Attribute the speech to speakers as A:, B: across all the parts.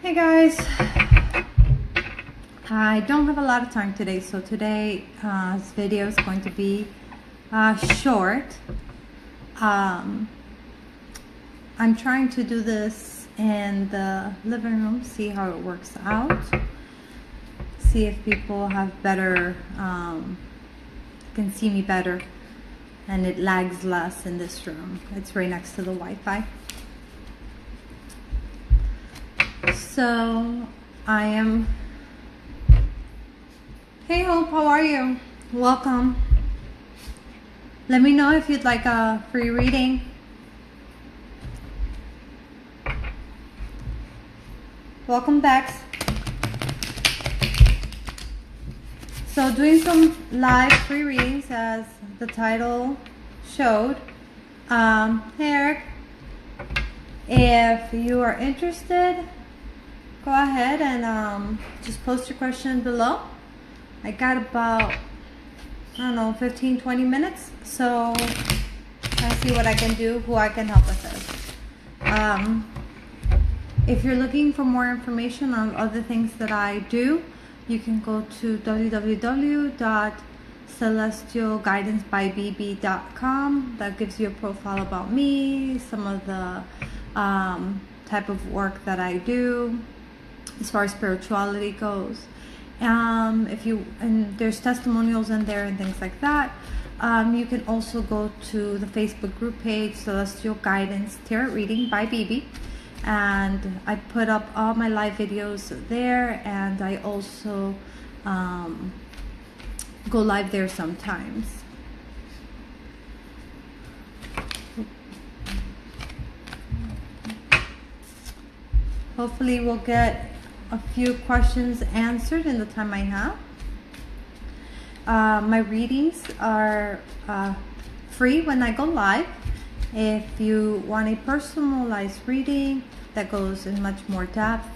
A: Hey guys, I don't have a lot of time today, so today's video is going to be short. I'm trying to do this in the living room, see how it works out, see if people have better, can see me better, and it lags less in this room. It's right next to the Wi-Fi. So I am. Hey Hope, how are you? Welcome. Let me know if you'd like a free reading. Welcome Bex. So doing some live free readings as the title showed. Hey Eric, if you are interested, go ahead and just post your question below. I got about, I don't know, 15-20 minutes, so I'll see what I can do, who I can help with this. If you're looking for more information on other things that I do, you can go to www.celestialguidancebybb.com. That gives you a profile about me, some of the type of work that I do as far as spirituality goes. And there's testimonials in there and things like that. You can also go to the Facebook group page, Celestial Guidance Tarot Reading by BB, and I put up all my live videos there, and I also go live there sometimes. Hopefully we'll get a few questions answered in the time I have. My readings are free when I go live. If you want a personalized reading that goes in much more depth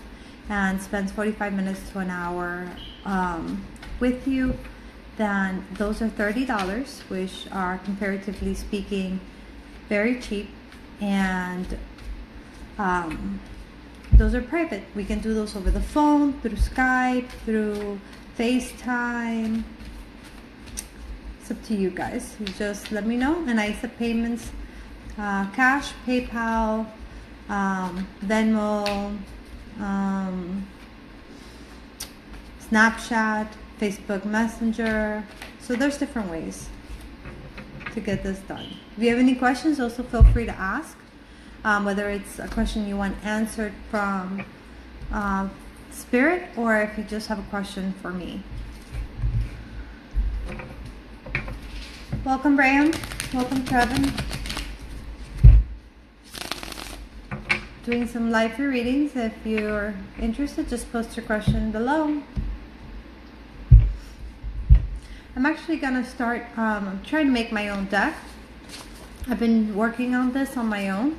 A: and spends 45 minutes to an hour with you, then those are $30, which are comparatively speaking very cheap, and those are private. We can do those over the phone, through Skype, through FaceTime. It's up to you guys. You just let me know, and I accept payments, cash, PayPal, Venmo, Snapchat, Facebook Messenger. So there's different ways to get this done. If you have any questions, also feel free to ask. Whether it's a question you want answered from Spirit, or if you just have a question for me. Welcome, Graham. Welcome, Kevin. Doing some live free readings. If you're interested, just post your question below. I'm actually gonna start. I'm trying to make my own deck. I've been working on this on my own,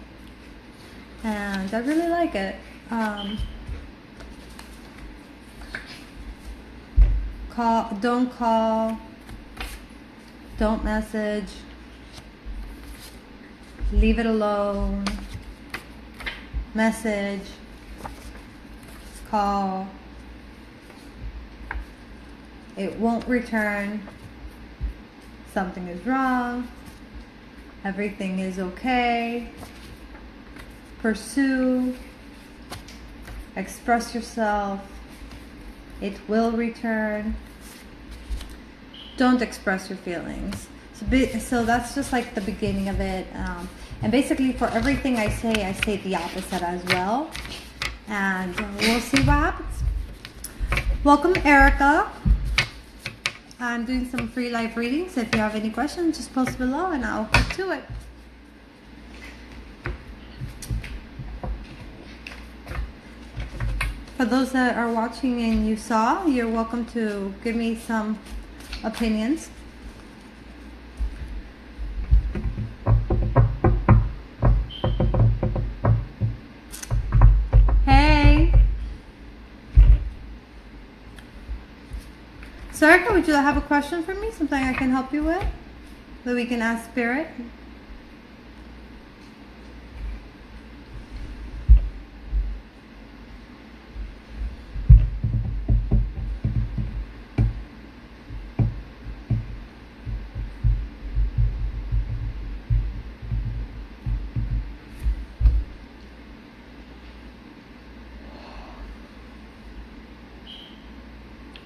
A: and I really like it. Don't call, don't message, leave it alone, message, call, it won't return, something is wrong, everything is okay, pursue, express yourself, it will return, don't express your feelings. So that's just like the beginning of it. And basically for everything I say the opposite as well. And we'll see what happens. Welcome, Erica. I'm doing some free live readings. If you have any questions, just post below and I'll get to it. For those that are watching and you saw, you're welcome to give me some opinions. Hey. So Erica, would you have a question for me? Something I can help you with? That we can ask Spirit?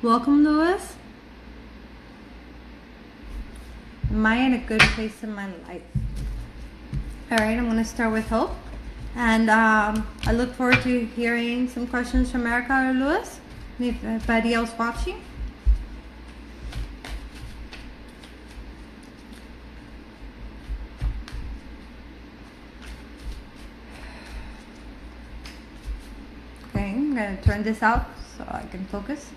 A: Welcome, Lewis. Am I in a good place in my life? All right, I'm going to start with Hope. And I look forward to hearing some questions from Erica or Lewis. Anybody else watching? Okay, I'm going to turn this out so I can focus.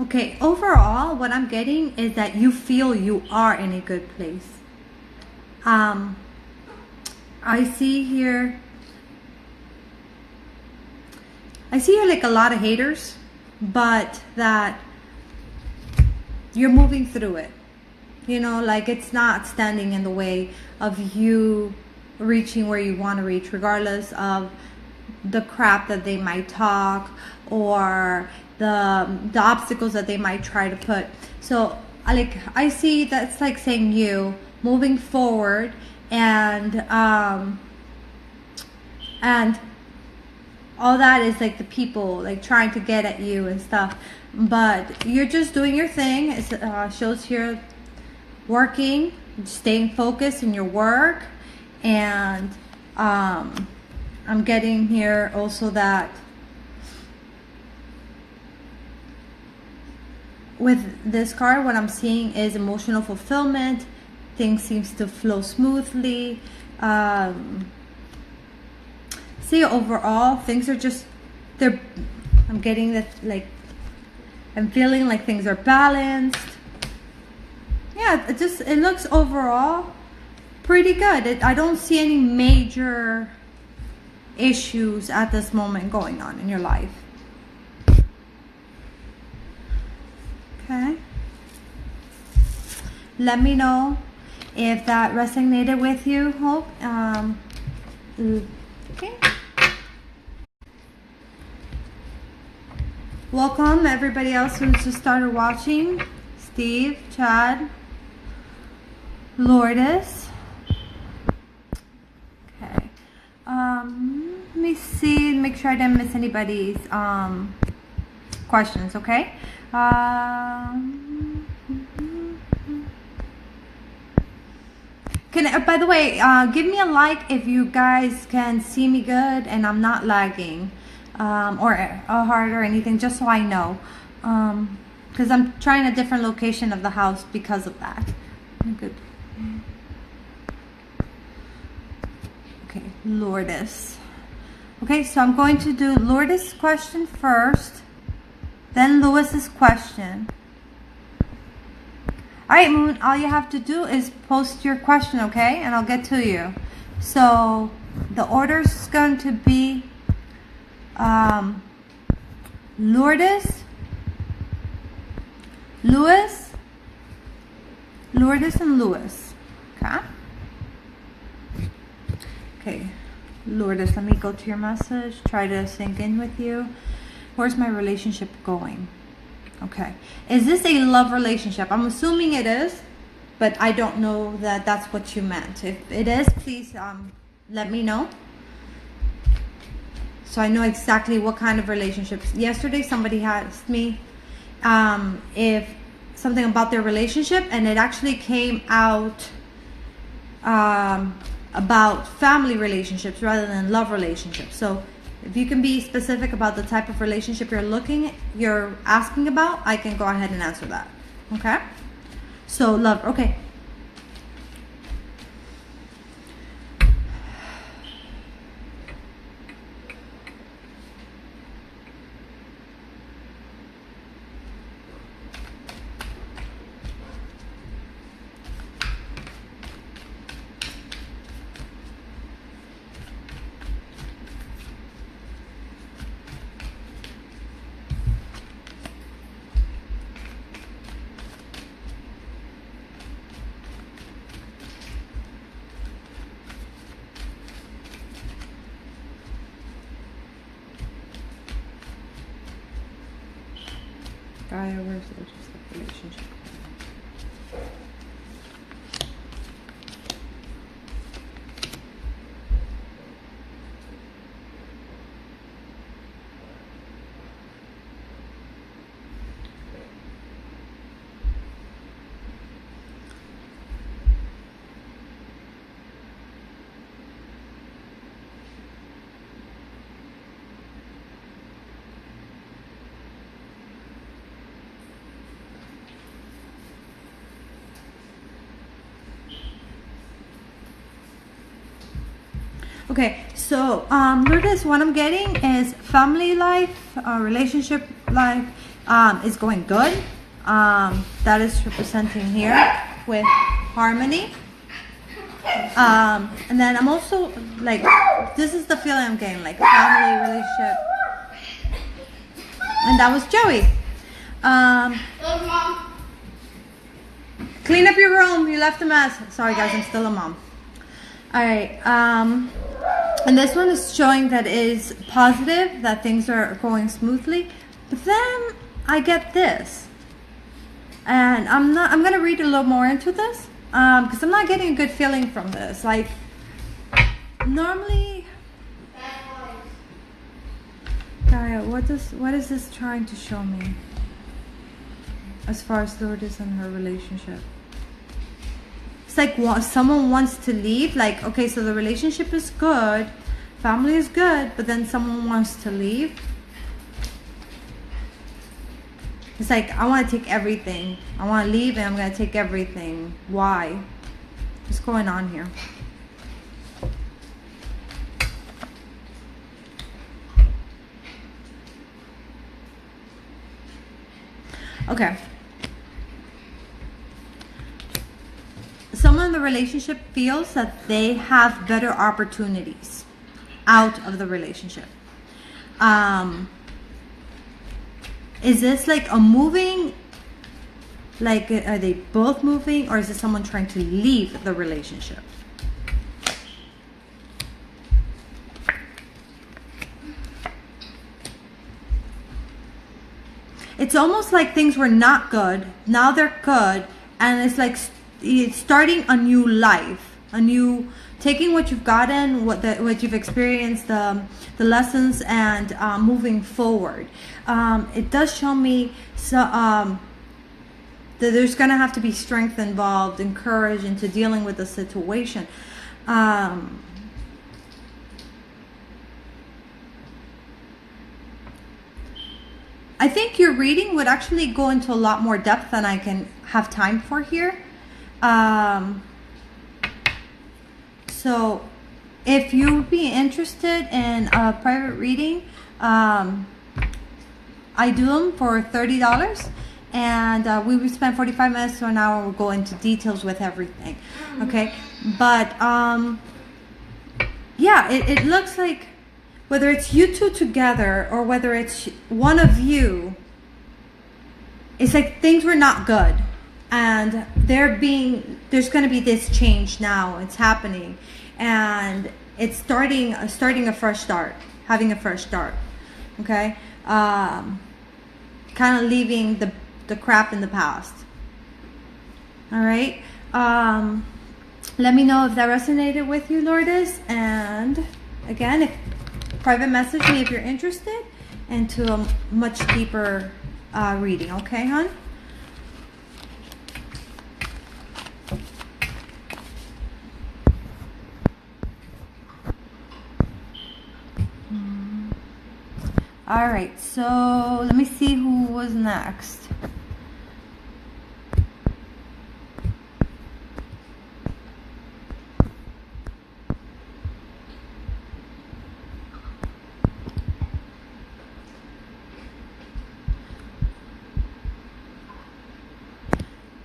A: Okay, overall, what I'm getting is that you feel you are in a good place. I see here like a lot of haters, but that you're moving through it. You know, like it's not standing in the way of you reaching where you want to reach, regardless of the crap that they might talk or the obstacles that they might try to put. So I see that's like saying you moving forward and all that is like the people like trying to get at you and stuff, but you're just doing your thing. It shows here working, staying focused in your work, and I'm getting here also that with this card, what I'm seeing is emotional fulfillment. Things seems to flow smoothly. See, overall, things are just, I'm getting that, like, I'm feeling like things are balanced. Yeah, it looks overall pretty good. I don't see any major issues at this moment going on in your life. Okay. Let me know if that resonated with you, Hope. Okay. Welcome everybody else who's just started watching. Steve, Chad, Lourdes. Okay. Let me see, make sure I didn't miss anybody's questions, okay? By the way, give me a like if you guys can see me good and I'm not lagging, or a heart or anything, just so I know, because I'm trying a different location of the house because of that. Good. Okay, Lourdes. Okay, so I'm going to do Lourdes' question first, then Lewis's question. Alright, Moon, all you have to do is post your question, okay? And I'll get to you. So, the order is going to be Lourdes, Lewis, Lourdes, and Lewis. Okay? Okay, Lourdes, let me go to your message. Try to sync in with you. Where's my relationship going? Okay. Is this a love relationship? I'm assuming it is, but I don't know that that's what you meant. If it is, please let me know, so I know exactly what kind of relationships. Yesterday, somebody asked me if something about their relationship, and it actually came out about family relationships rather than love relationships. So if you can be specific about the type of relationship you're asking about, I can go ahead and answer that. Okay? So love, okay. Gaia, where's the relationship? Okay, so Lourdes, what I'm getting is family life, relationship life is going good. That is representing here with harmony. And then I'm also like, this is the feeling I'm getting, like family relationship. And that was Joey. Clean up your room. You left a mess. Sorry guys, I'm still a mom. All right. And this one is showing that it is positive, that things are going smoothly. But then I get this. And I'm going to read a little more into this. Because I'm not getting a good feeling from this. Like, normally... Gaia, what is this trying to show me? As far as Lourdes and her relationship. It's like someone wants to leave. Like, okay, so the relationship is good. Family is good. But then someone wants to leave. It's like, I want to take everything. I want to leave and I'm going to take everything. Why? What's going on here? Okay. Someone in the relationship feels that they have better opportunities out of the relationship. Is this like a moving, like are they both moving, or is it someone trying to leave the relationship? It's almost like things were not good, now they're good, and it's like it's starting a new life, a new, taking what you've gotten, what you've experienced, the lessons, and moving forward. It does show me that there's going to have to be strength involved and courage into dealing with the situation. I think your reading would actually go into a lot more depth than I can have time for here. So if you would be interested in a private reading, I do them for $30, and we would spend 45 minutes to an hour. We'll go into details with everything. Okay, but yeah, it looks like whether it's you two together or whether it's one of you, it's like things were not good. And there's going to be this change now. It's happening. And it's starting a fresh start. Having a fresh start. Okay? Kind of leaving the crap in the past. Alright? Let me know if that resonated with you, Lourdes. And again, private message me if you're interested into a much deeper reading. Okay, hon? All right, so let me see who was next.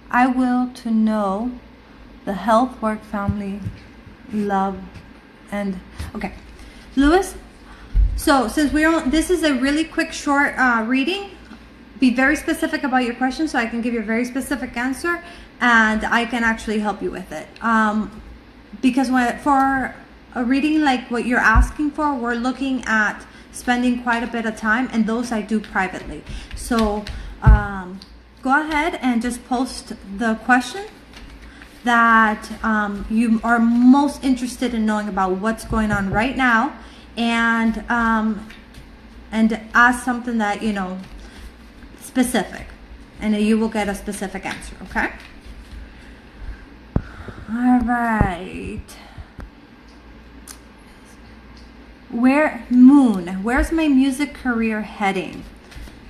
A: I will to know the health, work, family, love, and okay, Lewis. So since we're on, this is a really quick, short reading. Be very specific about your question so I can give you a very specific answer, and I can actually help you with it. Because for a reading like what you're asking for, we're looking at spending quite a bit of time, and those I do privately. So go ahead and just post the question that you are most interested in knowing about what's going on right now, and ask something that you know specific, and you will get a specific answer. Okay. All right. Where's my music career heading?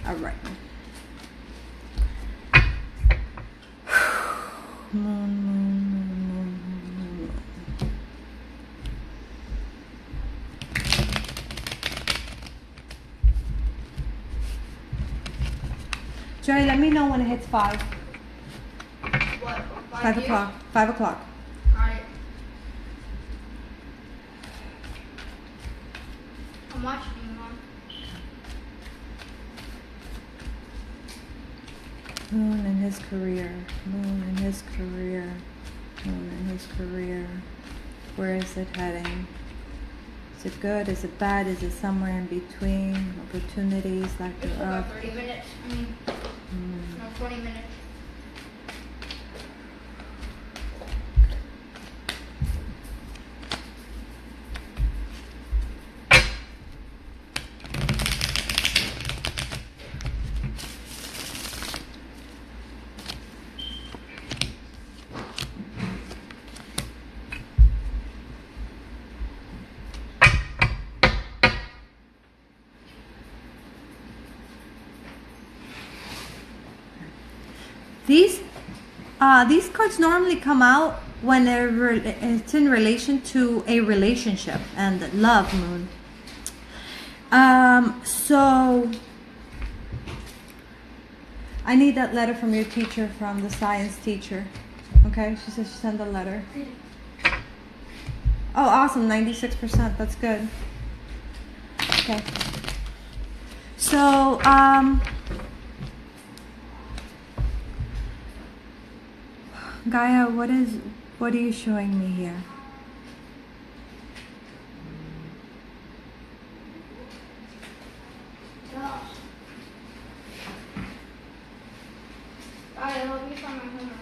A: All right. Moon. Joey, let me know when it hits 5.
B: What?
A: 5 o'clock. 5 o'clock.
B: Alright. I'm watching you, Mom.
A: Moon and his career. Moon and his career. Moon and his career. Where is it heading? Is it good? Is it bad? Is it somewhere in between? Opportunities, lack
B: It's
A: thereof.
B: about 30 minutes. No, 20 minutes.
A: These cards normally come out when it's in relation to a relationship and love, Moon. So I need that letter from your teacher, from the science teacher. Okay, she says she sent a letter. Oh, awesome, 96%. That's good. Okay. So, Gaia, what are you showing me here?
B: Alright, help me find my homework.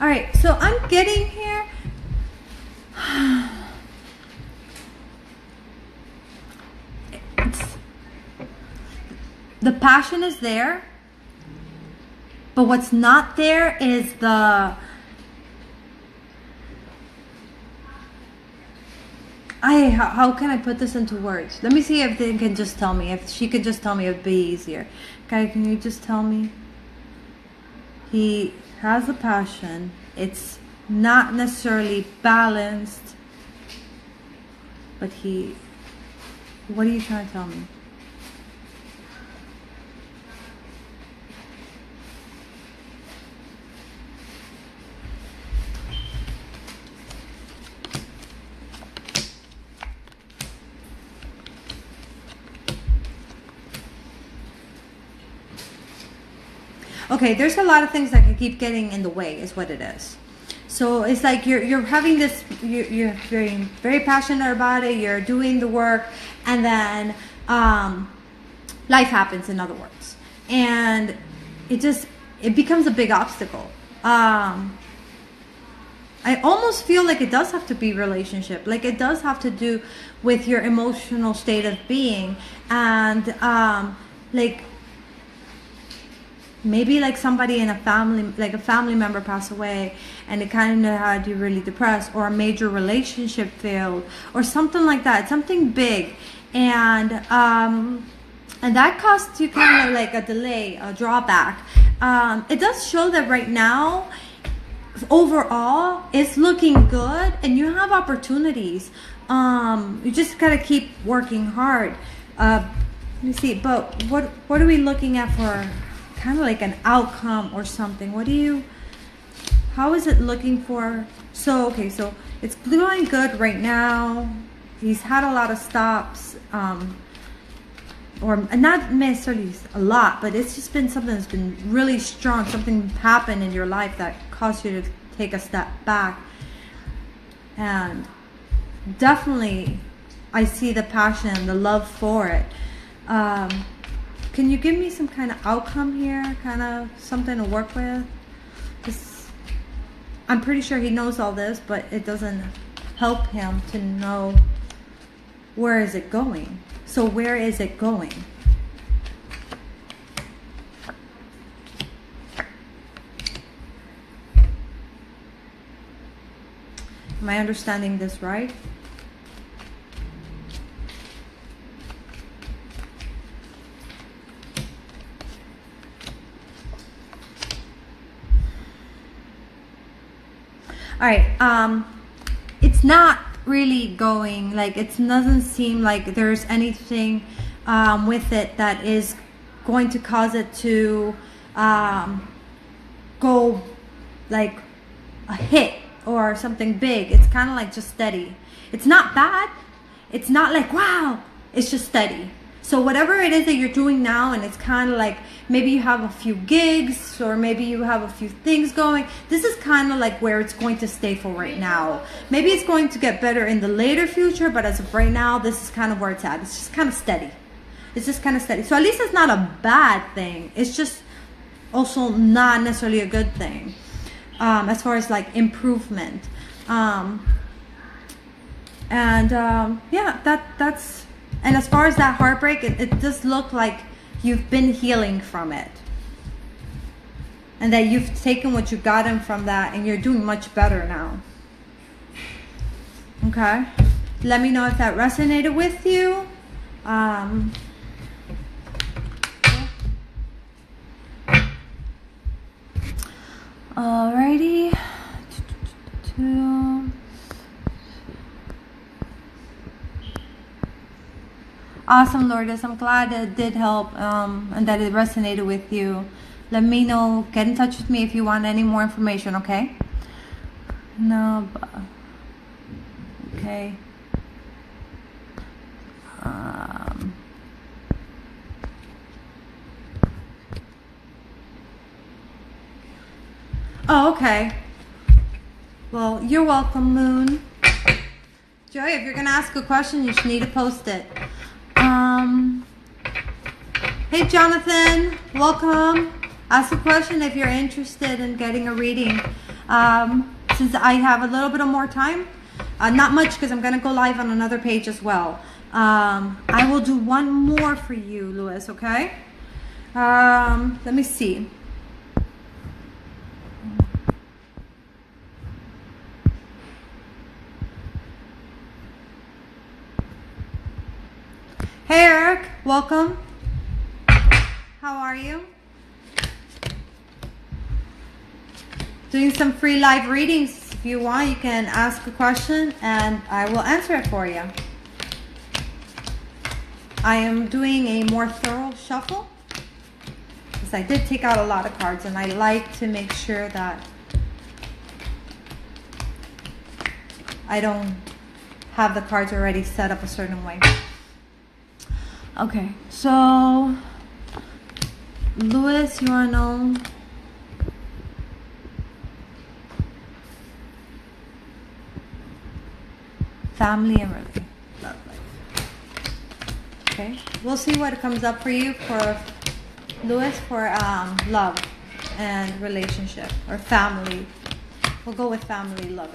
A: All right, so I'm getting here. The passion is there, but what's not there is the how can I put this into words? Let me see if they can just tell me. If she could just tell me, it'd be easier. Okay, can you just tell me? He has a passion. It's not necessarily balanced, but what are you trying to tell me? Okay, there's a lot of things that can keep getting in the way, is what it is. So it's like you're having this, you're very, very passionate about it, you're doing the work, and then life happens, in other words. And it becomes a big obstacle. I almost feel like it does have to be relationship. Like it does have to do with your emotional state of being. And like maybe like somebody in a family, like a family member passed away and it kind of had you really depressed, or a major relationship failed, or something like that, something big. And And that caused you kind of like a delay, a drawback. It does show that right now, overall, it's looking good and you have opportunities. You just gotta keep working hard. Let me see, but what are we looking at for kind of like an outcome or something? How is it looking for? So, okay, so it's going good right now. He's had a lot of stops, or not necessarily a lot, but it's just been something that's been really strong. Something happened in your life that caused you to take a step back. And definitely, I see the passion and the love for it. Can you give me some kind of outcome here? Kind of something to work with? I'm pretty sure he knows all this, but it doesn't help him to know where is it going. So where is it going? Am I understanding this right? All right, it's not really going, like, it doesn't seem like there's anything with it that is going to cause it to go like a hit or something big. It's kind of like just steady. It's not bad. It's not like, wow, it's just steady. So whatever it is that you're doing now, and it's kind of like maybe you have a few gigs or maybe you have a few things going, this is kind of like where it's going to stay for right now. Maybe it's going to get better in the later future, but as of right now, this is kind of where it's at. It's just kind of steady. It's just kind of steady. So at least it's not a bad thing. It's just also not necessarily a good thing as far as like improvement. Yeah, that's, and as far as that heartbreak, it does look like you've been healing from it. And that you've taken what you've gotten from that and you're doing much better now. Okay? Let me know if that resonated with you. Alrighty. Awesome, Lourdes. I'm glad it did help and that it resonated with you. Let me know. Get in touch with me if you want any more information, okay? No, but... Okay. Oh, okay. Well, you're welcome, Moon. Joy, if you're going to ask a question, you should need to post it. Hey, Jonathan. Welcome. Ask a question if you're interested in getting a reading. Since I have a little bit of more time, not much because I'm going to go live on another page as well. I will do one more for you, Louis, okay? Let me see. Hey, Eric. Welcome. How are you? Doing some free live readings. If you want, you can ask a question and I will answer it for you. I am doing a more thorough shuffle because I did take out a lot of cards and I like to make sure that I don't have the cards already set up a certain way. Okay, so Louis, you want to know? Family and love life. Okay, we'll see what comes up for you for Louis for love and relationship or family. We'll go with family, love.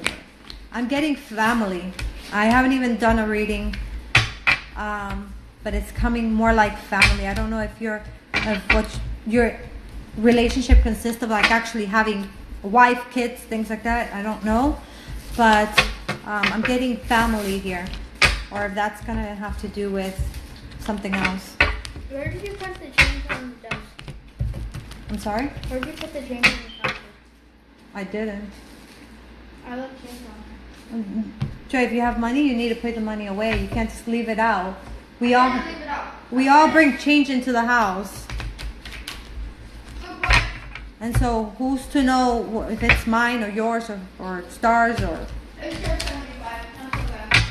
A: I'm getting family. I haven't even done a reading, but it's coming more like family. I don't know if what your relationship consists of, like actually having a wife, kids, things like that. I don't know, but I'm getting family here, or if that's gonna have to do with something else.
B: Where did you put the change on the desk?
A: I'm sorry?
B: Where did you put the change on the counter?
A: I didn't.
B: I left change on
A: Joy, if you have money, you need to put the money away. You can't just leave it out. We
B: there.
A: all
B: Yeah, leave it out.
A: we all bring change into the house.
B: So what?
A: And so who's to know if it's mine or yours or Stars or...
B: It's your 75. Not so bad.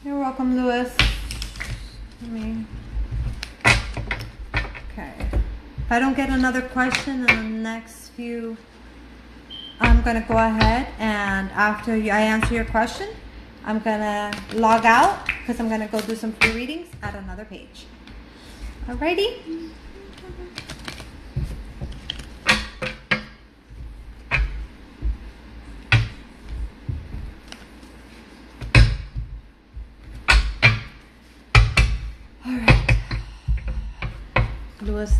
A: You're welcome, Lewis. Okay. If I don't get another question in the next few, I'm gonna go ahead and after I answer your question, I'm gonna log out because I'm gonna go do some free readings at another page. Alrighty? Alright. Lewis.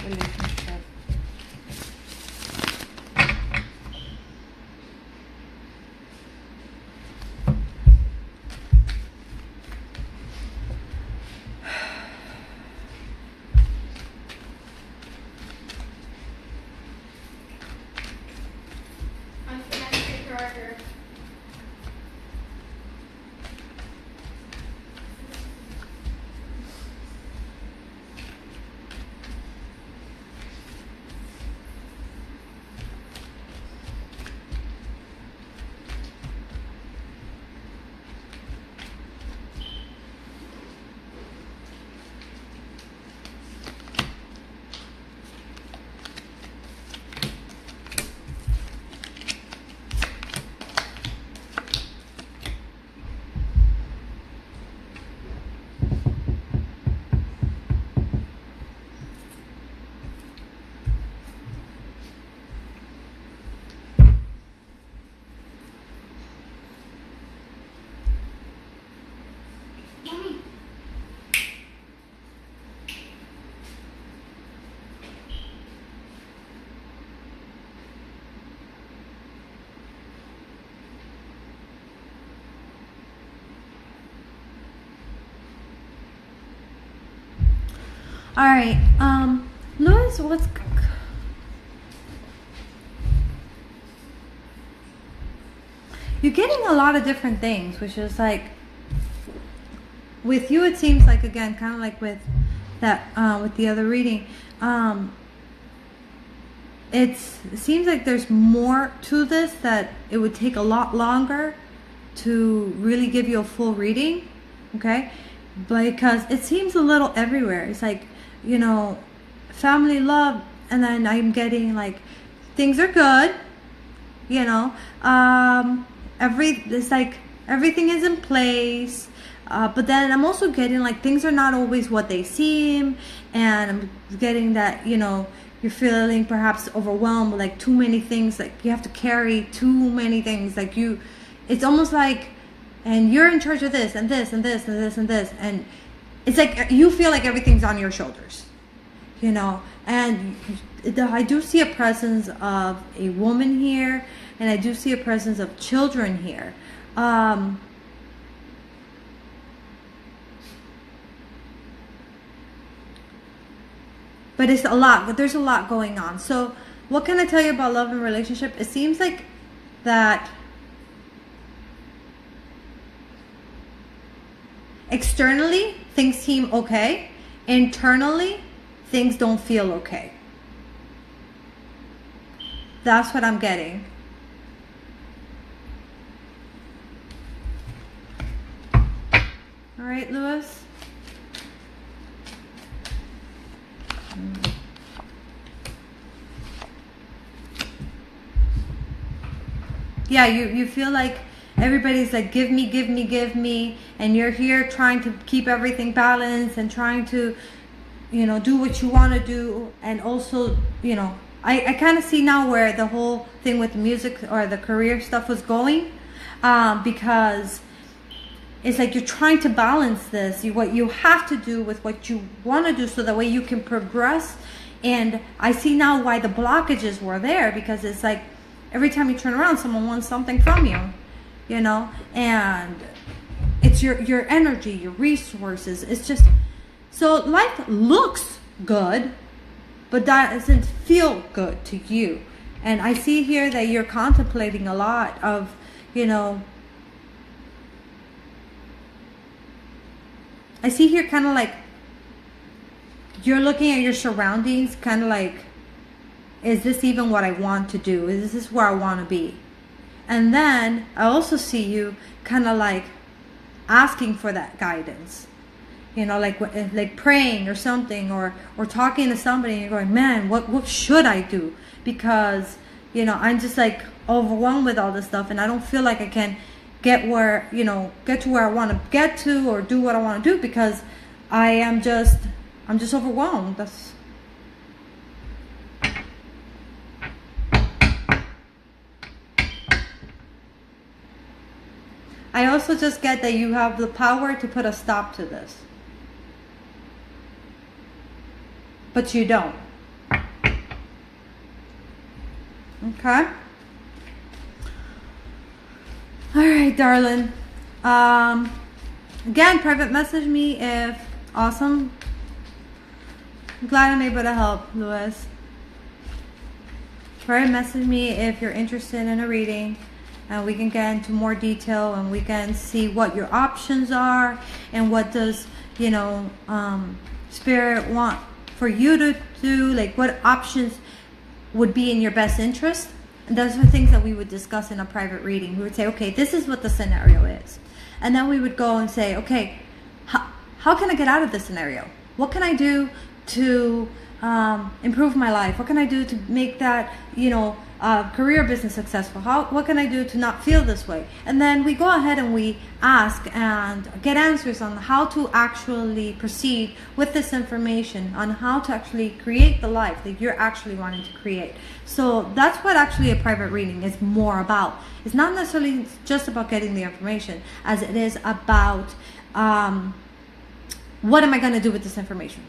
A: Relationship.
B: I'm finished the charger. Mommy.
A: All right, Louis, you're getting a lot of different things, which is like, with you, it seems like, again, kind of like with that, with the other reading, it seems like there's more to this, that it would take a lot longer to really give you a full reading, okay? Because it seems a little everywhere. It's like, you know, family, love, and then I'm getting like things are good, you know, it's like everything is in place, but then I'm also getting like things are not always what they seem, and I'm getting that, you know, you're feeling perhaps overwhelmed with like too many things, like you have to carry too many things, like it's almost like, and you're in charge of this and this and this and this and this, and it's like you feel like everything's on your shoulders, you know. And I do see a presence of a woman here, and I do see a presence of children here. But it's a lot, but there's a lot going on. So what can I tell you about love and relationship? It seems like that externally things seem okay, internally things don't feel okay. That's what I'm getting. All right, Lewis. Yeah, you feel like everybody's like, give me, and you're here trying to keep everything balanced and trying to, you know, do what you want to do. And also, you know, I kind of see now where the whole thing with the music or the career stuff was going, because it's like you're trying to balance this, what you have to do with what you want to do, so that way you can progress And I see now why the blockages were there, because it's like every time you turn around, someone wants something from you, you know, and it's your energy, your resources. It's just, so life looks good, but that doesn't feel good to you. And I see here that you're contemplating a lot of, you know, I see here kind of like you're looking at your surroundings, kind of like, is this even what I want to do? Is this where I want to be? And then I also see you kind of like asking for that guidance, you know, like praying or something, or talking to somebody, and you're going, man, what should I do? Because, you know, I'm just like overwhelmed with all this stuff, and I don't feel like I can get where, you know, get to where I want to get to, or do what I want to do, because I'm just overwhelmed. That's I also just get that you have the power to put a stop to this, but you don't. Okay. All right, darling. Again, private message me if awesome. I'm glad I'm able to help, Louis. Private message me if you're interested in a reading, and we can get into more detail, and we can see what your options are, and what does, you know, Spirit want for you to do, like what options would be in your best interest. And those are things that we would discuss in a private reading. We would say, okay, this is what the scenario is. And then we would go and say, okay, how can I get out of this scenario? What can I do to improve my life? What can I do to make that, you know, career business successful? What can I do to not feel this way? And then we go ahead and we ask and get answers on how to actually proceed with this information, on how to actually create the life that you're actually wanting to create. So that's what actually a private reading is more about. It's not necessarily just about getting the information, as it is about what am I going to do with this information?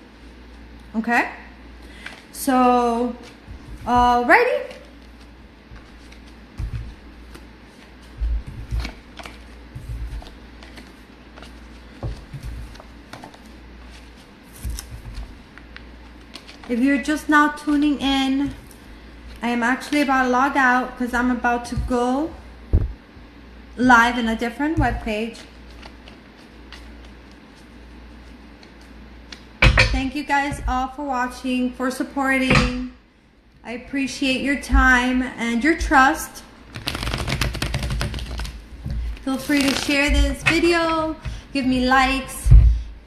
A: Okay? So, alrighty. If you're just now tuning in, I am actually about to log out because I'm about to go live in a different webpage. Thank you guys all for watching, for supporting. I appreciate your time and your trust. Feel free to share this video, give me likes,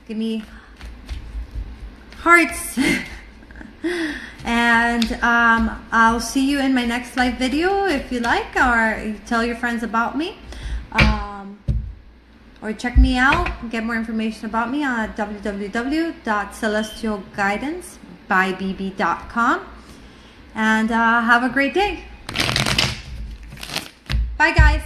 A: give me hearts. And I'll see you in my next live video if you like, or tell your friends about me, or check me out, get more information about me on www.celestialguidancebybb.com. And have a great day. Bye guys.